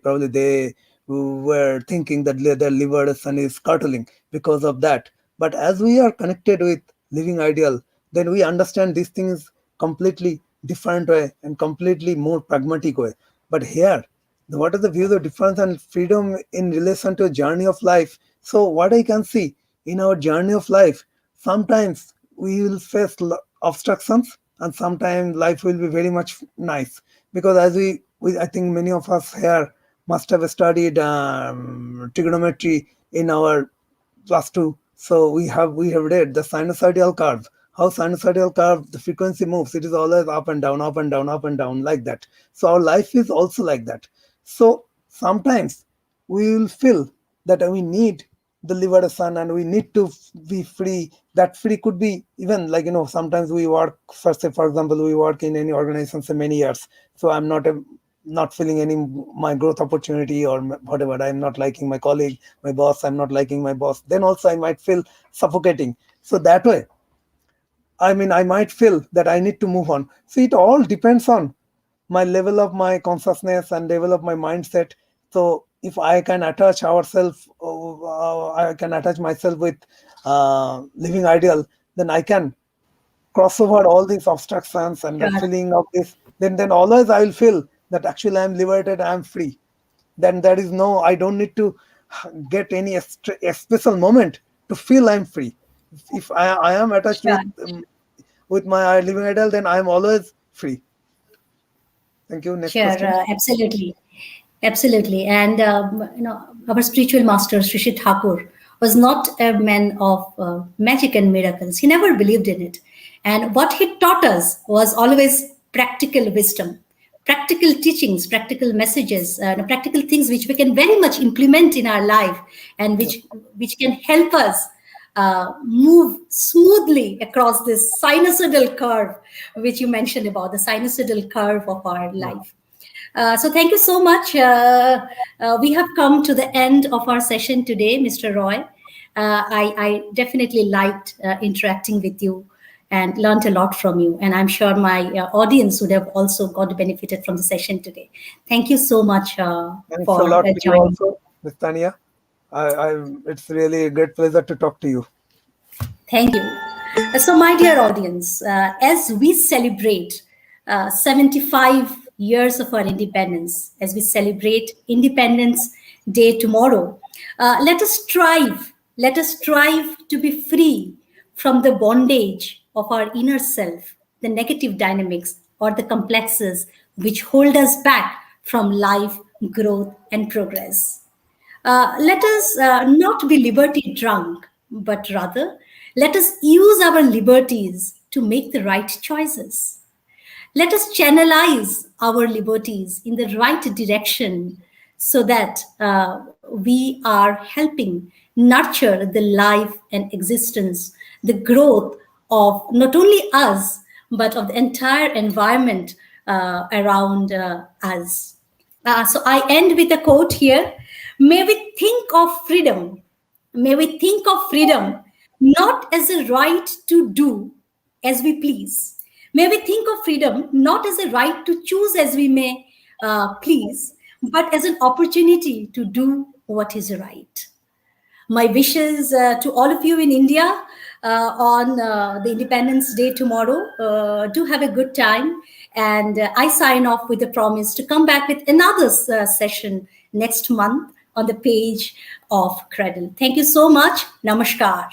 were thinking that their liberation is curtailing because of that. But as we are connected with living ideal, then we understand these things completely different way and completely more pragmatic way. But here, what are the views of difference and freedom in relation to a journey of life? So what I can see in our journey of life, sometimes we will face obstructions, and sometimes life will be very much nice, because as we I think many of us here must have studied trigonometry in our plus two. So we have read the sinusoidal curve. How sinusoidal curve, the frequency moves. It is always up and down, up and down, up and down, like that. So our life is also like that. So sometimes we will feel that we need the liberation and we need to be free. That free could be even, like, sometimes we work, for example, we work in any organization for many years. So I'm not feeling any my growth opportunity, or whatever. I'm not liking my colleague, my boss, I'm not liking my boss, then also I might feel suffocating. So that way, I mean, I might feel that I need to move on. So it all depends on my level of my consciousness and level of my mindset. So if I can attach ourselves, I can attach myself with living ideal, then I can cross over all these obstructions and the Sure. feeling of this. Then always I will feel that actually I'm liberated, I'm free. Then there is no, I don't need to get any a special moment to feel I'm free. If I am attached Sure. with my living ideal, then I am always free. Thank you. Next Sure, question. absolutely, absolutely. And our spiritual master Sri Thakur was not a man of magic and miracles. He never believed in it, and what he taught us was always practical wisdom, practical teachings, practical messages, practical things which we can very much implement in our life, and Yeah. which can help us move smoothly across this sinusoidal curve, which you mentioned about the sinusoidal curve of our Yeah. life. So thank you so much. We have come to the end of our session today, Mr. Roy. I definitely liked interacting with you and learned a lot from you. And I'm sure my audience would have also got benefited from the session today. Thank you so much Thanks a for lot to you joining. also, Miss Tania. It's really a great pleasure to talk to you. Thank you. So, my dear audience, as we celebrate 75 years of our independence, as we celebrate Independence Day tomorrow, let us strive to be free from the bondage of our inner self, the negative dynamics or the complexes which hold us back from life, growth, and progress. Let us not be liberty drunk, but rather let us use our liberties to make the right choices. Let us channelize our liberties in the right direction so that we are helping nurture the life and existence, the growth of not only us, but of the entire environment around us. So I end with a quote here. May we think of freedom. May we think of freedom not as a right to do as we please. May we think of freedom not as a right to choose as we may please, but as an opportunity to do what is right. My wishes to all of you in India on the Independence Day tomorrow. Do have a good time. And I sign off with a promise to come back with another session next month on the page of Cradle. Thank you so much. Namaskar.